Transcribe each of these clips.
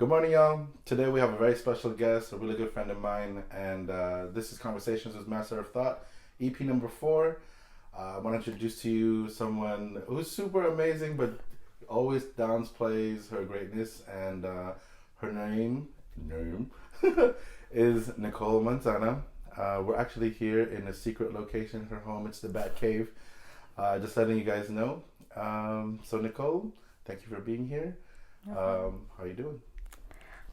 Good morning, y'all. Today we have a very special guest, a really good friend of mine, and this is Conversations with Master of Thought, EP number 4. I want to introduce to you someone who's super amazing, but always downplays her greatness, and her name is Nicole Manzana. We're actually here in a secret location, her home. It's the Bat Cave. Just letting you guys know. So Nicole, thank you for being here. How are you doing?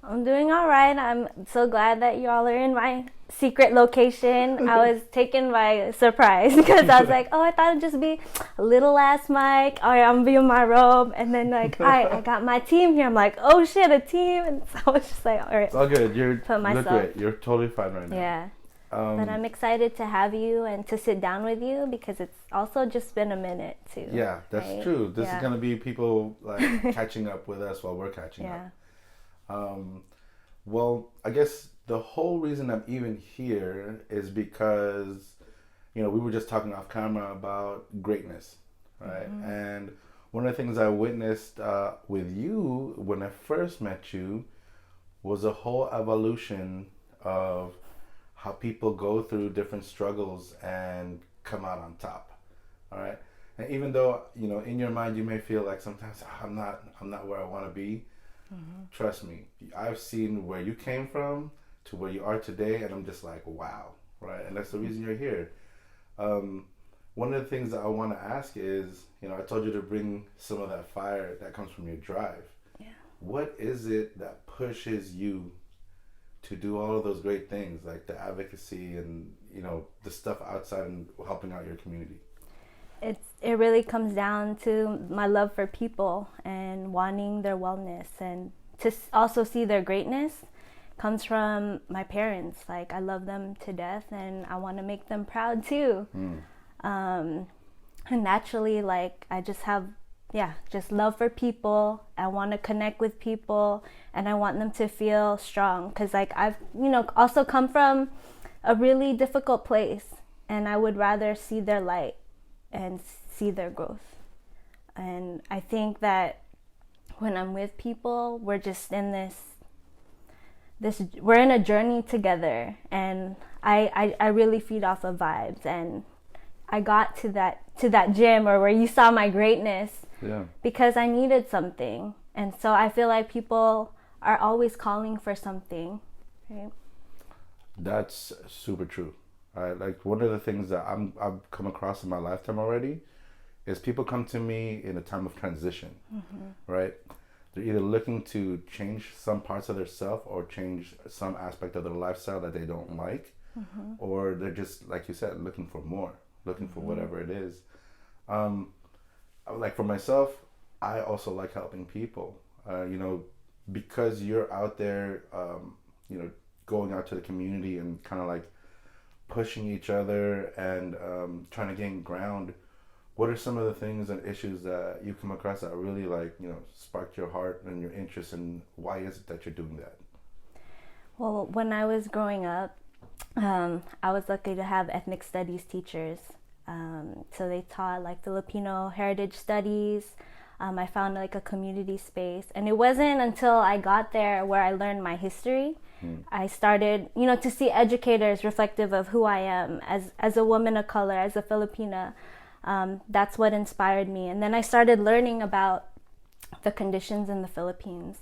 I'm doing all right. I'm so glad that y'all are in my secret location. I was taken by surprise because I was like, oh, I thought it'd just be a little ass mic. All right, I'm gonna be in my robe. And then like, all right, I got my team here. I'm like, oh shit, a team. And so I was just like, all right. It's all good. You put myself. look great. You're totally fine right now. Yeah. But I'm excited to have you and to sit down with you because it's also just been a minute too. Yeah, that's right? true. This is gonna be people like catching up with us while we're catching up. Well, I guess the whole reason I'm even here is because, we were just talking off camera about greatness, right? Mm-hmm. And one of the things I witnessed with you when I first met you was a whole evolution of how people go through different struggles and come out on top, all right? And even though, in your mind you may feel like sometimes I'm not where I want to be. Mm-hmm. Trust me, I've seen where you came from to where you are today, and I'm just like, wow, right? And that's the reason you're here. One of the things that I want to ask is, I told you to bring some of that fire that comes from your drive. Yeah. What is it that pushes you to do all of those great things, like the advocacy and, the stuff outside and helping out your community? It really comes down to my love for people and wanting their wellness, and to also see their greatness comes from my parents. Like, I love them to death and I want to make them proud too. And naturally, like, I just have just love for people. I want to connect with people and I want them to feel strong, because like I've also come from a really difficult place, and I would rather see their light and see their growth. And I think that when I'm with people, we're just in we're in a journey together, and I really feed off of vibes. And I got to that gym, or where you saw my greatness, because I needed something. And so I feel like people are always calling for something, right? That's super true. Like, one of the things that I've come across in my lifetime already is people come to me in a time of transition, right? They're either looking to change some parts of their self or change some aspect of their lifestyle that they don't like, or they're just, like you said, looking for more, looking for whatever it is. Like for myself, I also like helping people, because you're out there, going out to the community and kind of like pushing each other and trying to gain ground. What are some of the things and issues that you come across that really sparked your heart and your interest, and why is it that you're doing that? Well, when I was growing up, I was lucky to have ethnic studies teachers. So they taught like Filipino heritage studies. I found like a community space, and it wasn't until I got there where I learned my history. I started, to see educators reflective of who I am as a woman of color, as a Filipina. That's what inspired me. And then I started learning about the conditions in the Philippines.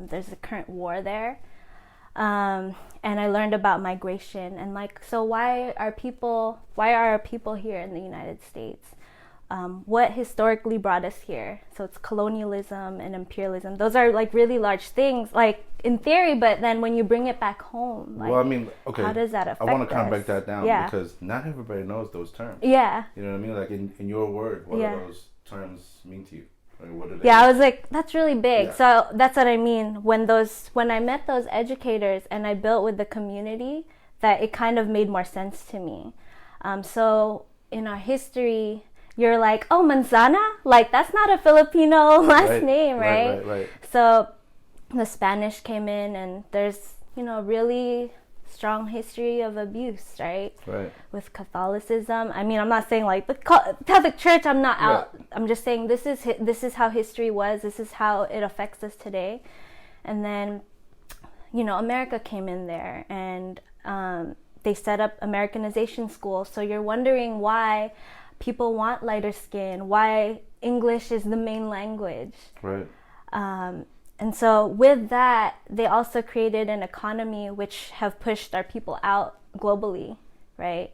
There's a current war there. And I learned about migration and so why are our people here in the United States? What historically brought us here? So it's colonialism and imperialism. Those are like really large things, like in theory, but then when you bring it back home, well, I mean, okay, how does that affect us? I want to kind of break that down, because not everybody knows those terms. Yeah. You know what I mean? Like in your word, what do those terms mean to you? Like, what do they mean? I mean? was like, that's really big. Yeah. So that's what I mean. When I met those educators and I built with the community, that it kind of made more sense to me. So in our history, you're like, oh, Manzana? Like, that's not a Filipino last name, right? Right. So the Spanish came in, and there's, really strong history of abuse, right? Right. With Catholicism. I mean, I'm not saying like the Catholic Church, I'm not out. Yeah. I'm just saying this is how history was. This is how it affects us today. And then America came in there, and they set up Americanization schools. So you're wondering why people want lighter skin, why English is the main language. Right. And so with that, they also created an economy which have pushed our people out globally, right?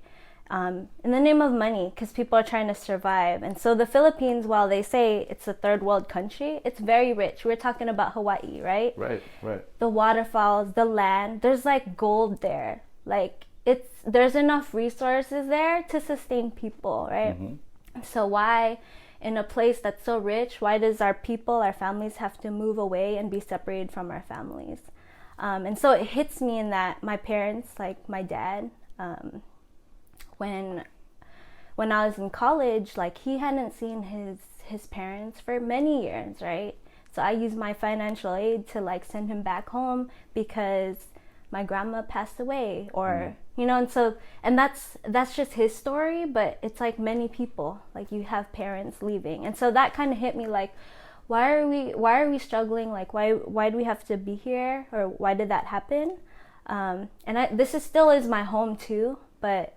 In the name of money, because people are trying to survive. And so the Philippines, while they say it's a third world country, it's very rich. We're talking about Hawaii, right? Right. The waterfalls, the land, there's like gold there. Like there's enough resources there to sustain people, right? Mm-hmm. So why, in a place that's so rich, why does our people, our families have to move away and be separated from our families? And so it hits me in that my parents, like my dad, when I was in college, like he hadn't seen his parents for many years, right? So I used my financial aid to like send him back home because my grandma passed away, or and that's just his story, but it's like many people, like you have parents leaving. And so that kind of hit me, like why are we struggling, like why do we have to be here, or why did that happen? This still is my home too, but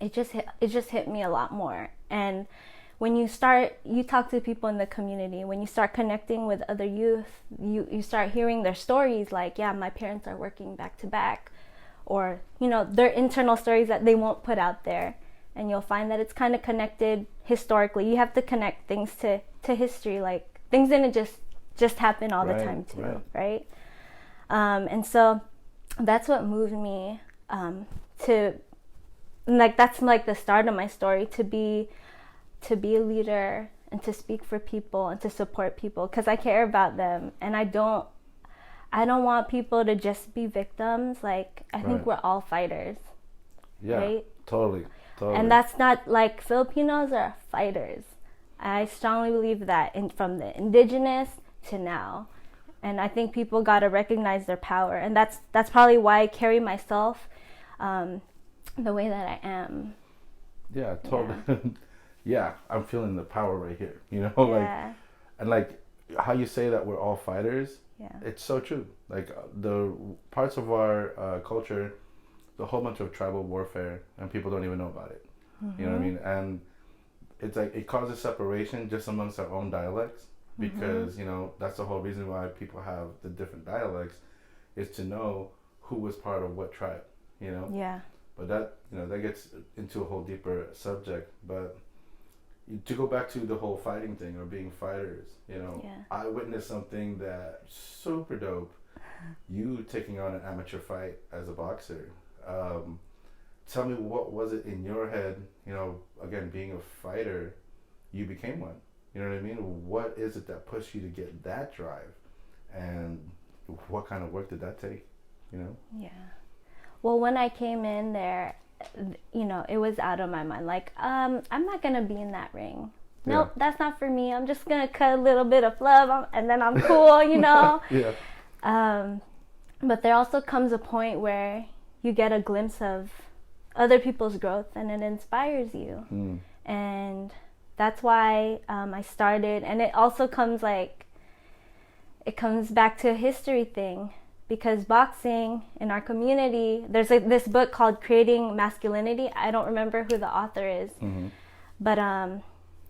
it just hit me a lot more. And when you talk to people in the community, when you start connecting with other youth, you start hearing their stories, like, yeah, my parents are working back to back, or their internal stories that they won't put out there. And you'll find that it's kind of connected historically. You have to connect things to history, like things didn't just happen all the time too, right? And so that's what moved me to, like, that's like the start of my story, to be a leader and to speak for people and to support people, because I care about them, and I don't want people to just be victims. Like, I think we're all fighters. Yeah, right? Totally. And that's not, like, Filipinos are fighters. I strongly believe that, from the indigenous to now. And I think people got to recognize their power. And that's probably why I carry myself the way that I am. Yeah, totally. Yeah. Yeah, I'm feeling the power right here, like, and like how you say that we're all fighters. Yeah, it's so true. Like the parts of our culture, the whole bunch of tribal warfare, and people don't even know about it. Mm-hmm. You know what I mean? And it's like it causes separation just amongst our own dialects, because that's the whole reason why people have the different dialects, is to know who was part of what tribe. Yeah. But that that gets into a whole deeper subject, but. To go back to the whole fighting thing, or being fighters, I witnessed something that super dope. You taking on an amateur fight as a boxer. Tell me, what was it in your head? Again, being a fighter, you became one. You know what I mean? What is it that pushed you to get that drive? And what kind of work did that take? Yeah. Well, when I came in there, it was out of my mind. Like, I'm not gonna be in that ring. Nope, that's not for me. I'm just gonna cut a little bit of love, and then I'm cool, Yeah. But there also comes a point where you get a glimpse of other people's growth, and it inspires you. And that's why I started. And it also comes back to a history thing. Because boxing in our community, there's this book called Creating Masculinity. I don't remember who the author is. Mm-hmm. But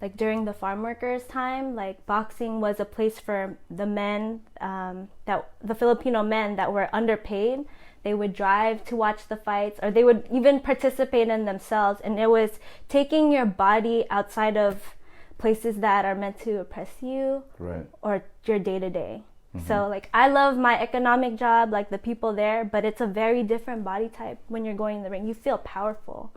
like during the farm workers' time, like boxing was a place for the men, the Filipino men that were underpaid. They would drive to watch the fights, or they would even participate in themselves. And it was taking your body outside of places that are meant to oppress you, or your day-to-day. Mm-hmm. So, like, I love my economic job, like the people there, but it's a very different body type when you're going in the ring. You feel powerful.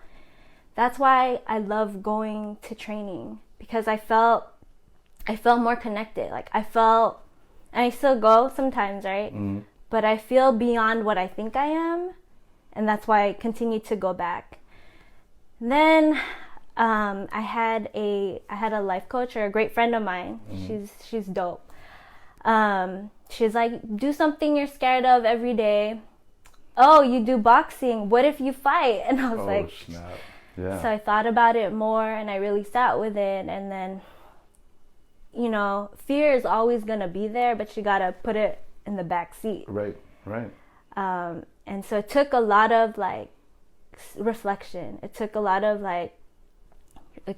That's why I love going to training, because I felt more connected. Like, and I still go sometimes, right? Mm-hmm. But I feel beyond what I think I am, and that's why I continue to go back. Then I had a life coach, or a great friend of mine. Mm-hmm. She's dope. She's like, do something you're scared of every day. Oh, you do boxing. What if you fight? And I was like, snap. Yeah. So I thought about it more, and I really sat with it. And then, fear is always going to be there, but you got to put it in the back seat. Right. And so it took a lot of like reflection. It took a lot of like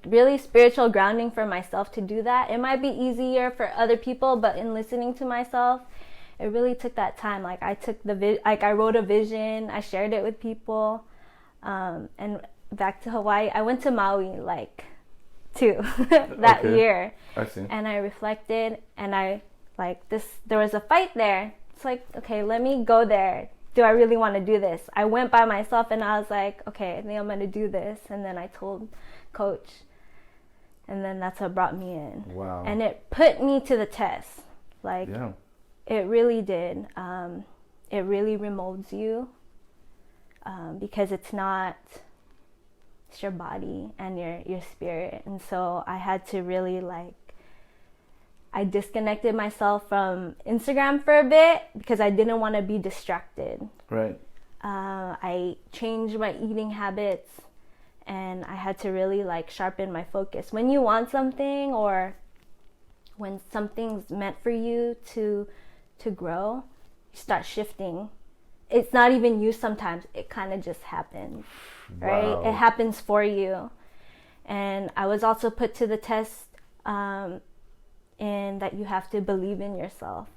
really spiritual grounding for myself to do that. It might be easier for other people, but in listening to myself, it really took that time. Like I took I wrote a vision, I shared it with people, and back to Hawaii. I went to Maui like too that year. I see. And I reflected, and I like this. There was a fight there. It's like, okay, let me go there. Do I really want to do this? I went by myself, and I was like, okay, I think I'm gonna do this. And then I told Coach, and then that's what brought me in. Wow. And it put me to the test. Like, yeah. It really did. It really remolds you, because it's your body and your spirit. And so I had to really I disconnected myself from Instagram for a bit because I didn't want to be distracted. Right. I changed my eating habits, and I had to really sharpen my focus. When you want something, or when something's meant for you to grow, you start shifting. It's not even you sometimes. It kind of just happens, right? Wow. It happens for you. And I was also put to the test in that you have to believe in yourself.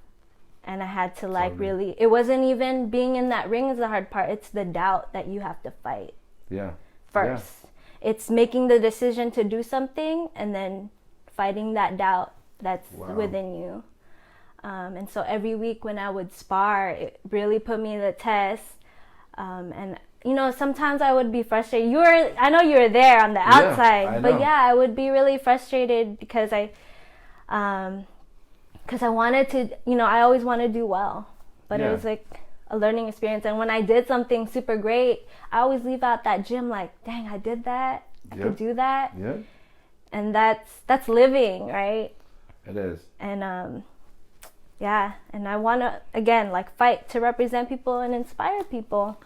And I had to really, it wasn't even being in that ring is the hard part. It's the doubt that you have to fight. Yeah. First. Yeah. It's making the decision to do something and then fighting that doubt that's within you. And so every week when I would spar, it really put me to the test. And sometimes I would be frustrated. I know you were there on the outside, but I would be really frustrated because I wanted to, I always want to do well, but it was a learning experience. And when I did something super great, I always leave out that gym like, dang, I did that. I could do that. Yeah. And that's living, right? It is. And, and I want to, again, fight to represent people and inspire people.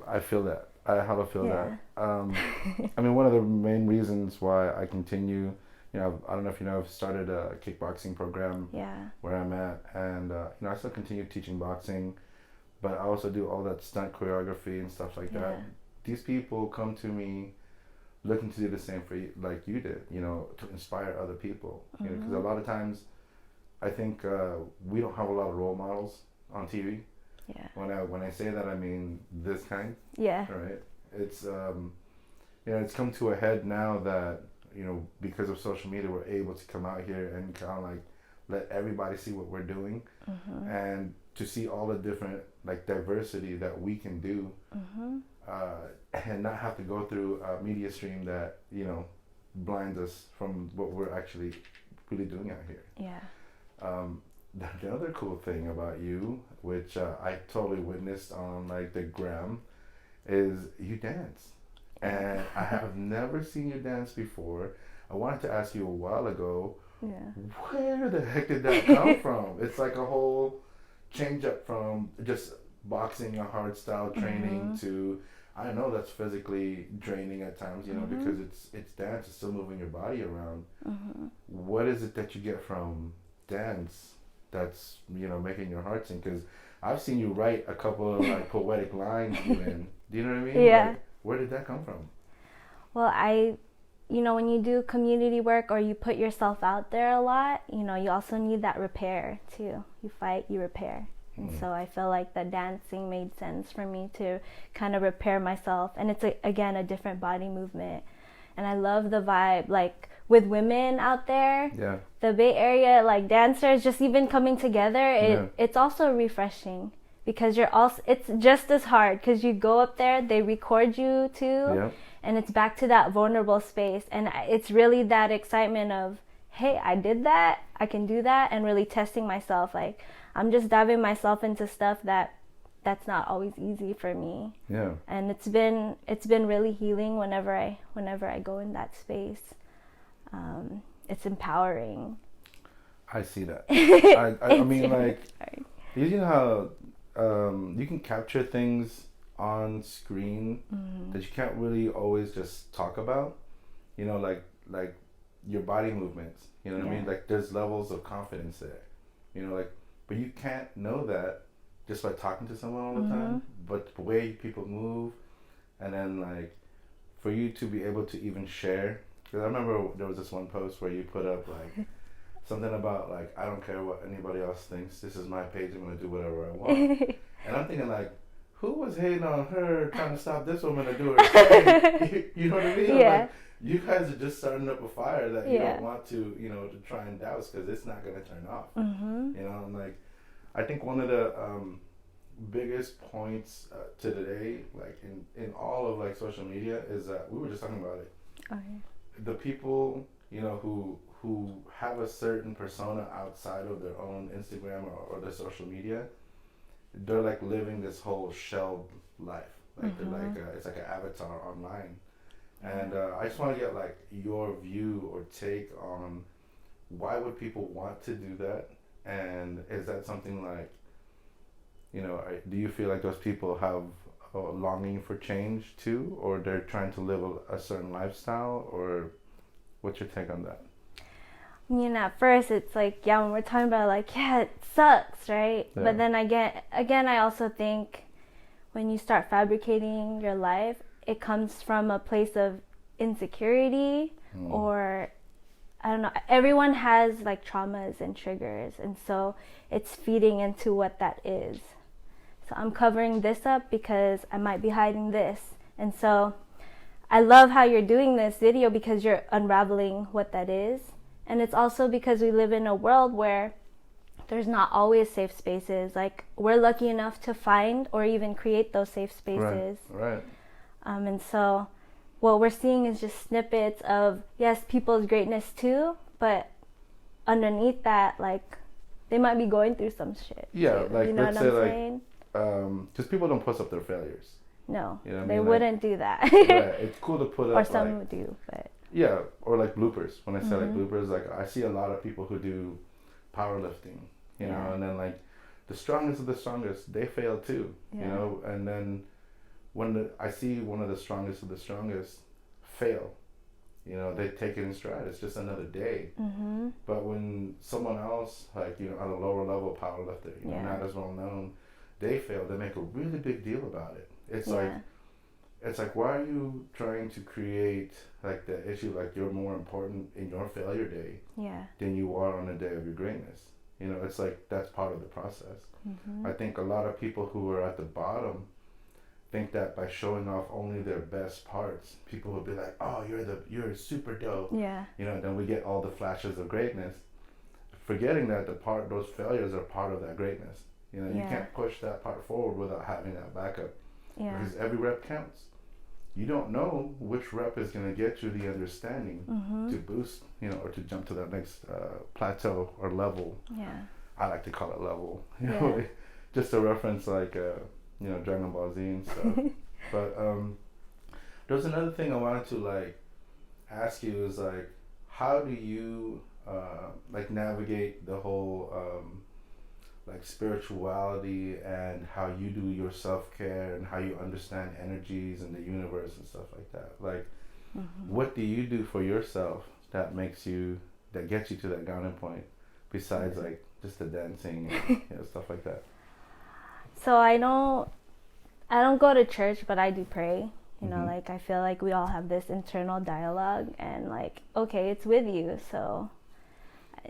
I feel that. I have to feel that. I mean, one of the main reasons why I continue, I don't know if you know, I've started a kickboxing program where I'm at, and I still continue teaching boxing, but I also do all that stunt choreography and stuff like that. These people come to me looking to do the same for you, like you did, to inspire other people. Because a lot of times, I think we don't have a lot of role models on TV. Yeah. When I say that, I mean this kind. Yeah. Right. It's it's come to a head now that because of social media, we're able to come out here and kind of let everybody see what we're doing, and to see all the different diversity that we can do, and not have to go through a media stream that blinds us from what we're actually really doing out here. Yeah. The other cool thing about you, which I totally witnessed on the gram, is you dance. And I have never seen you dance before. I wanted to ask you a while ago, where the heck did that come from? It's like a whole change up from just boxing, a hard style training to, I know that's physically draining at times, because it's dance, it's still moving your body around. What is it that you get from dance that's making your heart sing? Because I've seen you write a couple of poetic lines even. Do you know what I mean? Yeah. Where did that come from? Well, when you do community work or you put yourself out there a lot, you also need that repair too. You fight, you repair. And so I feel like the dancing made sense for me to kind of repair myself. And it's again a different body movement. And I love the vibe, with women out there. Yeah. The Bay Area, dancers just even coming together, it's also refreshing. Because it's just as hard because you go up there, they record you too, and it's back to that vulnerable space. And it's really that excitement of, hey, I did that, I can do that, and really testing myself. I'm just diving myself into stuff that's not always easy for me. Yeah. And it's been really healing whenever I go in that space. It's empowering. I see that. I mean, you know how you can capture things on screen that you can't really always just talk about, like your body movements, what I mean? There's levels of confidence there, but you can't know that just by talking to someone all the time, but the way people move, and then like for you to be able to even share. Because I remember there was this one post where you put up like something about like, I don't care what anybody else thinks. This is my page. I'm gonna do whatever I want. And I'm thinking like, who was hating on her trying to stop this woman to do her thing? You know what I mean? Yeah. Like, you guys are just starting up a fire that you don't want to, you know, to try and douse because it's not gonna turn off. You know, and like, I think one of the biggest points to today, like in all of like social media, is that we were just talking about it. Okay. The people, you know, who have a certain persona outside of their own Instagram or their social media, they're like living this whole shell life. Like they're like it's like an avatar online. And I just want to get like your view or take on why would people want to do that, and is that something like, you know, do you feel like those people have a longing for change too, or they're trying to live a certain lifestyle, or what's your take on that? I mean, at first it's like, yeah, when we're talking about like, yeah, it sucks, right? Yeah. But then again, I also think when you start fabricating your life, it comes from a place of insecurity or I don't know. Everyone has like traumas and triggers, and so it's feeding into what that is. So I'm covering this up because I might be hiding this. And so I love how you're doing this video because you're unraveling what that is. And it's also because we live in a world where there's not always safe spaces. Like, we're lucky enough to find or even create those safe spaces. Right. And so what we're seeing is just snippets of, yes, people's greatness too, but underneath that, like, they might be going through some shit. Yeah, too. like, you know let's what say, I'm like, saying? just people don't post up their failures. No, you know they mean? wouldn't do that. Right, it's cool to put up, or some like, do, but yeah, or like bloopers. When I say like bloopers, like I see a lot of people who do powerlifting, you know, and then like the strongest of the strongest, they fail too, you know, and then when I see one of the strongest of the strongest fail, you know, they take it in stride. It's just another day. But when someone else, like, you know, on a lower level powerlifter, you know, not as well known, they fail, they make a really big deal about it. It's like, why are you trying to create like the issue like you're more important in your failure day than you are on the day of your greatness? You know, it's like that's part of the process. I think a lot of people who are at the bottom think that by showing off only their best parts, people will be like, oh, you're super dope. Yeah. You know, then we get all the flashes of greatness, forgetting that those failures are part of that greatness. You know, you can't push that part forward without having that backup. Because every rep counts. You don't know which rep is going to get you the understanding to boost, you know, or to jump to that next plateau or level. Yeah. I like to call it level. You know, just to reference like, you know, Dragon Ball Z and stuff. But there was another thing I wanted to like ask you is like, how do you like navigate the whole like spirituality and how you do your self-care and how you understand energies and the universe and stuff like that? Like, what do you do for yourself that gets you to that grounding point besides like just the dancing and you know, stuff like that? So I don't go to church, but I do pray. You know, like I feel like we all have this internal dialogue and like, okay, it's with you. So,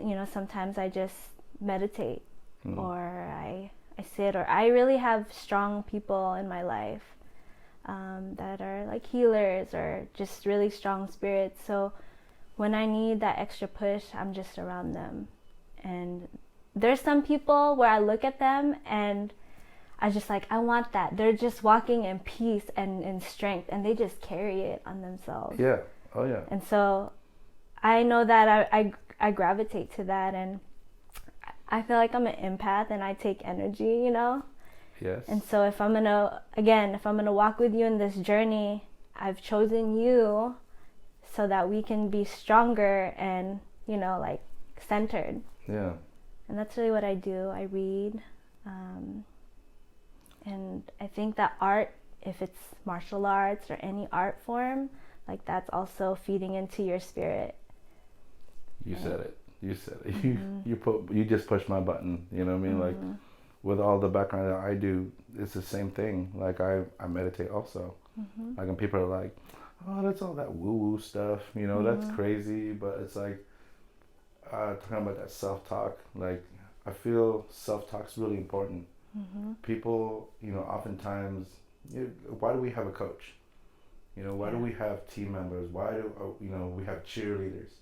you know, sometimes I just meditate or I sit, or I really have strong people in my life that are like healers or just really strong spirits. So when I need that extra push, I'm just around them. And there's some people where I look at them and I just like, I want that. They're just walking in peace and in strength, and they just carry it on themselves. Yeah. Oh yeah. And so I know that I gravitate to that, and I feel like I'm an empath and I take energy, you know? Yes. And so if I'm gonna walk with you in this journey, I've chosen you so that we can be stronger and, you know, like centered. Yeah. And that's really what I do. I read. And I think that art, if it's martial arts or any art form, like that's also feeding into your spirit. You said it. You just pushed my button. You know what I mean? Like with all the background that I do, it's the same thing. Like I meditate also. Like, and people are like, oh, that's all that woo woo stuff, you know, that's crazy. But it's like, talking about that self talk, like, I feel self talk's really important. People, you know, oftentimes, why do we have a coach? You know, why do we have team members? Why do, you know, we have cheerleaders?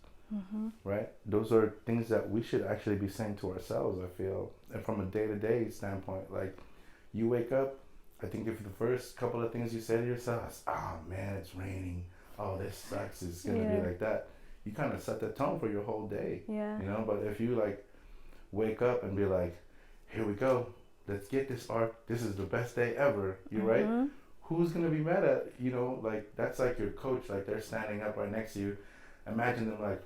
Right? Those are things that we should actually be saying to ourselves, I feel. And from a day-to-day standpoint, like, you wake up, I think if the first couple of things you say to yourself is, oh man, it's raining, oh, this sucks, it's gonna be like that, you kind of set the tone for your whole day. You know, but if you like wake up and be like, here we go, let's get this art, this is the best day ever, you're right? Who's gonna be mad at, you know, like, that's like your coach, like, they're standing up right next to you. Imagine them like,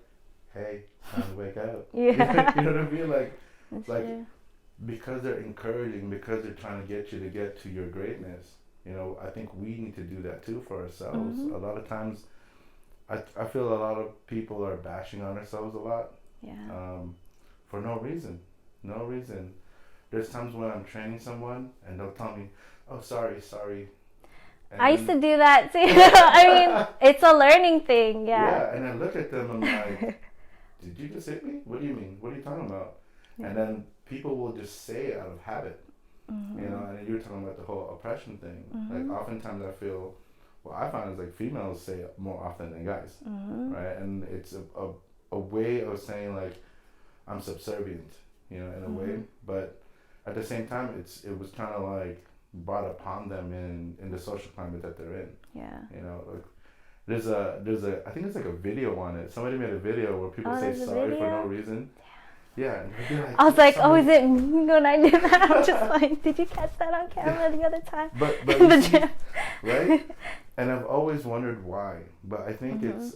hey, time to wake up. You know what I mean? Like, That's like true. because they're encouraging, because they're trying to get you to get to your greatness. You know, I think we need to do that too for ourselves. A lot of times, I feel a lot of people are bashing on ourselves a lot. For no reason. No reason. There's times when I'm training someone and they'll tell me, oh, sorry. And I used to do that too. I mean, it's a learning thing. Yeah, and I look at them and I'm like, did you just hit me? What do you mean? What are you talking about? And then people will just say it out of habit. You know, and you're talking about the whole oppression thing. Like, oftentimes I feel, what I find is like females say it more often than guys, right? And it's a way of saying like, I'm subservient, you know, in a way. But at the same time, it was kind of like brought upon them in the social climate that they're in. You know, like, there's a I think it's like a video on it. Somebody made a video where people say sorry for no reason. Yeah, and they'd be like, I was like, sorry. oh, is it me when I did that? I'm just like, did you catch that on camera the other time? But In the you see, gym. right? And I've always wondered why. But I think it's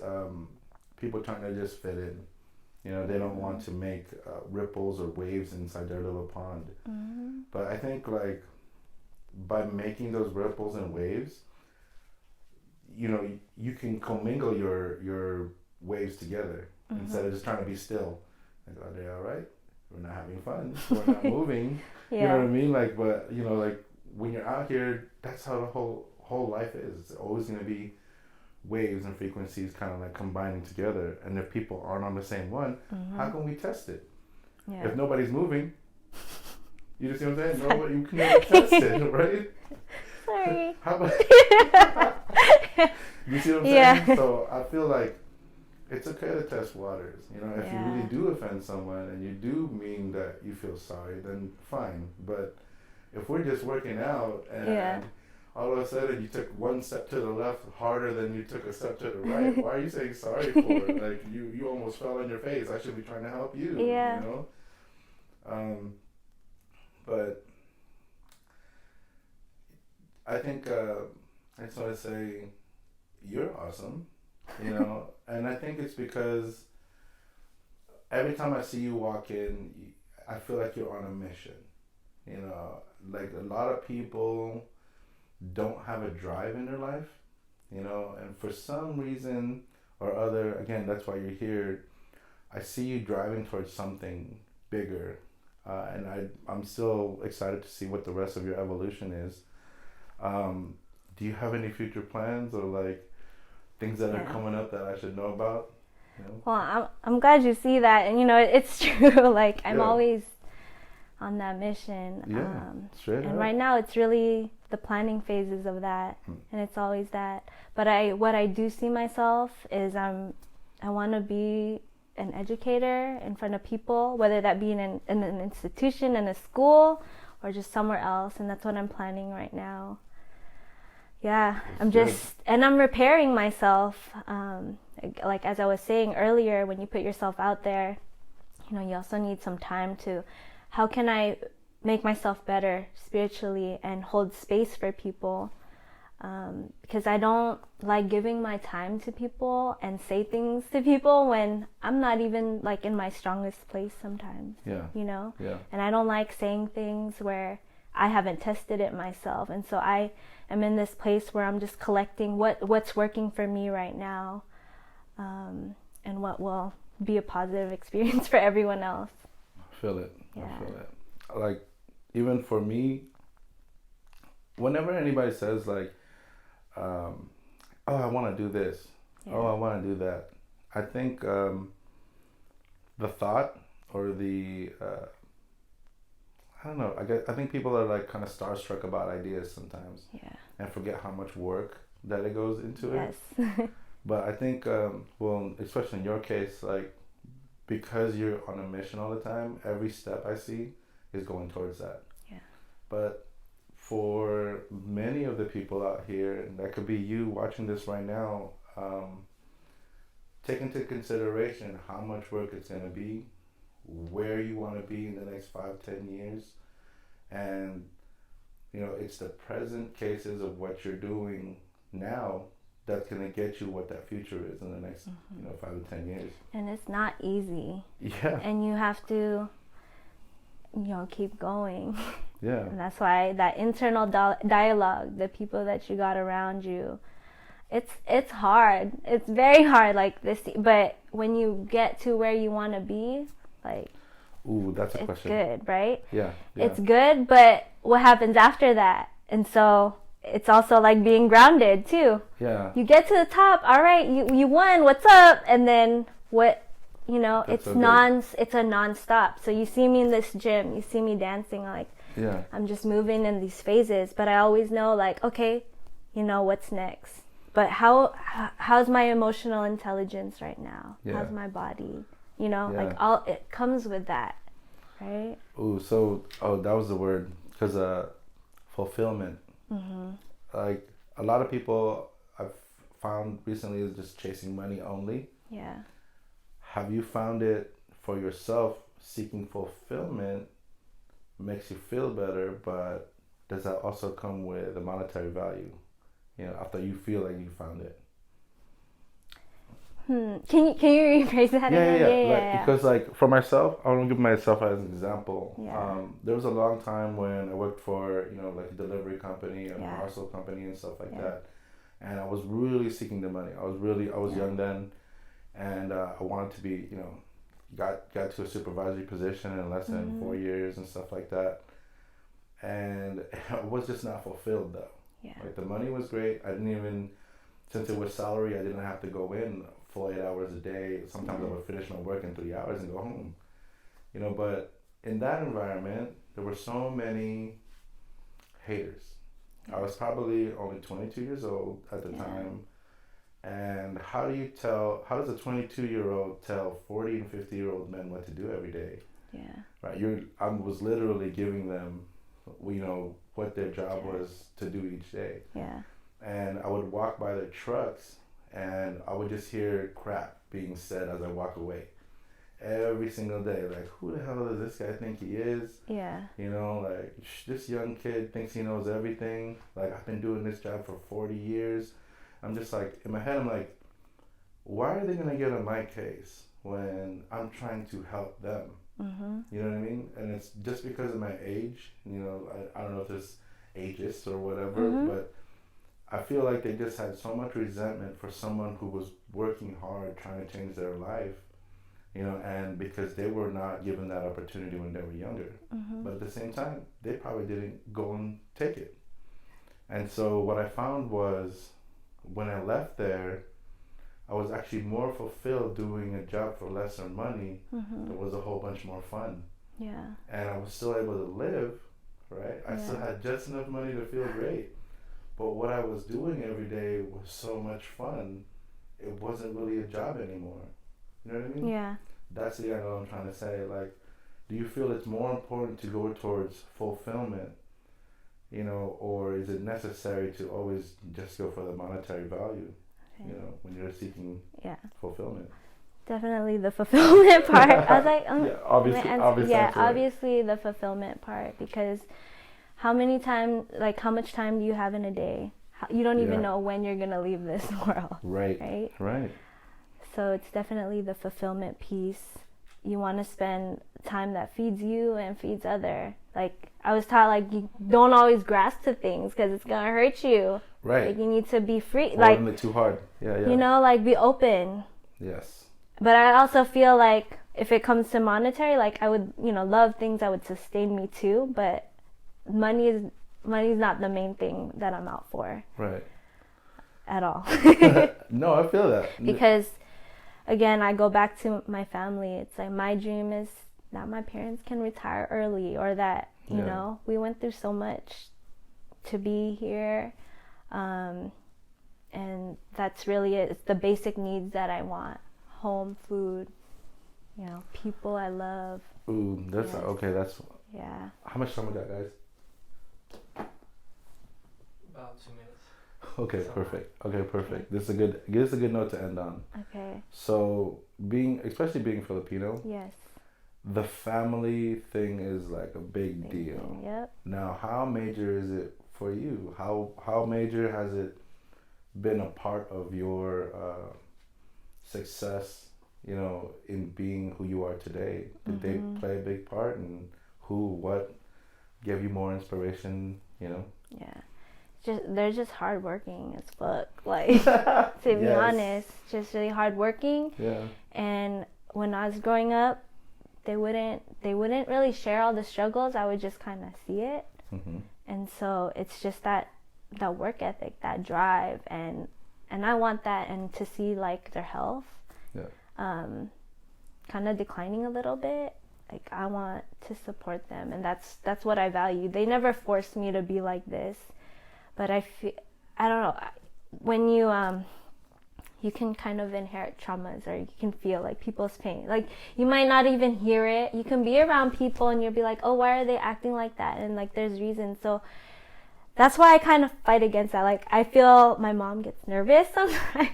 people trying to just fit in. You know, they don't want to make ripples or waves inside their little pond. But I think, like, by making those ripples and waves, you know, you can commingle your waves together instead of just trying to be still. Like, are they all right? We're not having fun. We're not moving. You know what I mean? Like, but, you know, like, when you're out here, that's how the whole life is. It's always going to be waves and frequencies kind of like combining together. And if people aren't on the same one, how can we test it? If nobody's moving, you just see what I'm saying? Nobody, you can never test it, right? Sorry. How about you see what I'm saying? So I feel like it's okay to test waters. You know, if you really do offend someone and you do mean that you feel sorry, then fine. But if we're just working out and all of a sudden you took one step to the left harder than you took a step to the right, why are you saying sorry for it? Like, you almost fell on your face. I should be trying to help you. You know? But I think I just want to say you're awesome, you know, and I think it's because every time I see you walk in, I feel like you're on a mission, you know, like a lot of people don't have a drive in their life, you know, and for some reason or other, again, that's why you're here, I see you driving towards something bigger, and I'm still excited to see what the rest of your evolution is. Do you have any future plans or like things that are coming up that I should know about? You know? Well, I'm glad you see that, and you know, it's true. Like, I'm always on that mission. Straight and up. right now it's really the planning phases of that, and it's always that. But what I do see myself is I want to be an educator in front of people, whether that be in an institution, in a school, or just somewhere else, and that's what I'm planning right now. I'm repairing myself. Like, as I was saying earlier, when you put yourself out there, you know, you also need some time to, how can I make myself better spiritually and hold space for people? Because I don't like giving my time to people and say things to people when I'm not even like in my strongest place sometimes, you know? And I don't like saying things where I haven't tested it myself. And so I am in this place where I'm just collecting what's working for me right now, and what will be a positive experience for everyone else. I feel it. I feel it. Like, even for me, whenever anybody says like, "Oh, I want to do this," Yeah. "Oh, I want to do that," I think the thought or the I don't know. I think people are like kind of starstruck about ideas sometimes, Yeah. and forget how much work that it goes into it. Yes. But I think, well, especially in your case, like because you're on a mission all the time, every step I see is going towards that. Yeah. But for many of the people out here, and that could be you watching this right now, take into consideration how much work it's going to be, where you want to be in the next 5, 10 years, and it's the present cases of what you're doing now that's going to get you what that future is in the next 5 to 10 years. And it's not easy. Yeah. And you have to keep going. Yeah. And that's why that internal dialogue, the people that you got around you, it's hard. It's very hard, like this. But when you get to where you want to be, like, ooh, that's a question. It's good, right? Yeah. It's good, but what happens after that? And so it's also like being grounded too. Yeah. You get to the top, all right, you won, what's up? And then what, That's it's so it's a non-stop. So you see me in this gym, you see me dancing, like, yeah, I'm just moving in these phases, but I always know, like, okay, what's next? But how's my emotional intelligence right now? Yeah. How's my body? Yeah. Like it comes with that, right? Ooh, so that was the word, because fulfillment. Mm-hmm. Like a lot of people I've found recently is just chasing money only. Yeah. Have you found it for yourself? Seeking fulfillment makes you feel better, but does that also come with a monetary value? After you feel like you found it. Can you rephrase that again? Yeah. Because like for myself, I want to give myself as an example. Yeah. There was a long time when I worked for like a delivery company, a Yeah. parcel company, and stuff like that, and I was really seeking the money. I was young then, and I wanted to be got to a supervisory position in less than 4 years and stuff like that, and I was just not fulfilled though. Yeah. Like the money was great. I didn't even, since it was salary, I didn't have to go in full 8 hours a day. Sometimes I would finish my work in 3 hours and go home. But in that environment, there were so many haters. I was probably only 22 years old at the time. And how does a 22-year-old tell 40 and 50-year-old men what to do every day? Yeah. Right. I was literally giving them, what their job was to do each day. Yeah. And I would walk by their trucks and I would just hear crap being said as I walk away. Every single day. Like, who the hell does this guy think he is? Yeah. Like, this young kid thinks he knows everything. Like, I've been doing this job for 40 years. I'm just like, in my head, I'm like, why are they going to get on my case when I'm trying to help them? Mm-hmm. You know what I mean? And it's just because of my age. I don't know if it's ageist or whatever, but I feel like they just had so much resentment for someone who was working hard trying to change their life, and because they were not given that opportunity when they were younger. But at the same time, they probably didn't go and take it. And so what I found was when I left there, I was actually more fulfilled doing a job for lesser money. It was a whole bunch more fun. Yeah. And I was still able to live, right? I still had just enough money to feel great. But what I was doing every day was so much fun, it wasn't really a job anymore. You know what I mean? Yeah. That's the angle I'm trying to say. Like, do you feel it's more important to go towards fulfillment, or is it necessary to always just go for the monetary value, when you're seeking fulfillment? Definitely the fulfillment part. I was like, obviously the fulfillment part, because how much time do you have in a day? You don't even know when you're gonna leave this world. Right. So it's definitely the fulfillment piece. You want to spend time that feeds you and feeds other. Like, I was taught, like, you don't always grasp to things because it's gonna hurt you. Right. Like, you need to be free. Holding it too hard. Yeah. Like, be open. Yes. But I also feel like if it comes to monetary, like, I would, love things that would sustain me too. But money's not the main thing that I'm out for. Right. At all. No, I feel that. Because again, I go back to my family. It's like my dream is that my parents can retire early, or that, you know, we went through so much to be here. And that's really it. It's the basic needs that I want. Home, food, you know, people I love. Ooh, that's okay. That's How much time we got, guys? About 2 minutes. Okay, perfect. Okay, perfect. This is a good note to end on. Okay. So especially being Filipino. Yes. The family thing is like a big deal. Yep. Now, how major is it for you? How major has it been a part of your success, you know, in being who you are today? Did they play a big part, and what gave you more inspiration, you know? Yeah. They're just hardworking as fuck. Like, to be honest, just really hardworking. Yeah. And when I was growing up, they wouldn't really share all the struggles. I would just kind of see it. And so it's just that work ethic, that drive, and I want that, and to see like their health kind of declining a little bit. Like, I want to support them, and that's what I value. They never forced me to be like this, but I don't know, when you can kind of inherit traumas, or you can feel like people's pain. Like, you might not even hear it. You can be around people and you'll be like, oh, why are they acting like that? And like, there's reasons. So that's why I kind of fight against that. Like, I feel my mom gets nervous sometimes.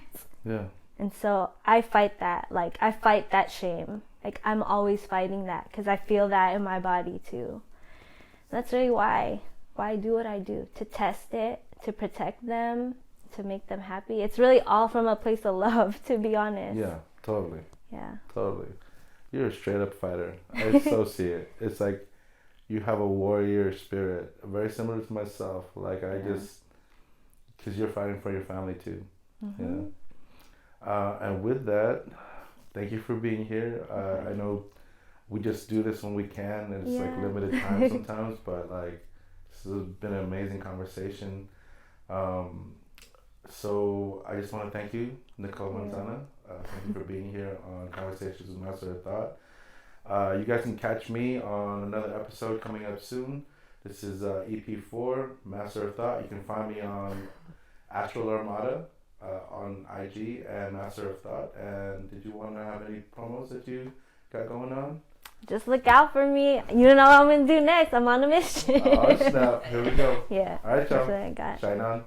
Yeah. And so I fight that. Like, I fight that shame. Like, I'm always fighting that because I feel that in my body too. That's really why I do what I do, to test it, to protect them, to make them happy. It's really all from a place of love, to be honest. Yeah, totally. Yeah. Totally. You're a straight up fighter. I so see it. It's like you have a warrior spirit, very similar to myself. Like, because you're fighting for your family too. And with that, thank you for being here. I know we just do this when we can, and it's like limited time sometimes, but like, this has been an amazing conversation. So I just want to thank you, Nicole Manzana. Thank you for being here on Conversations with Master of Thought. You guys can catch me on another episode coming up soon. This is EP4, Master of Thought. You can find me on Astral Armada on IG and Master of Thought. And did you want to have any promos that you got going on? Just look out for me. You know what I'm going to do next. I'm on a mission. Oh, snap. Here we go. Yeah. All right, y'all. That's what I got. Shine on.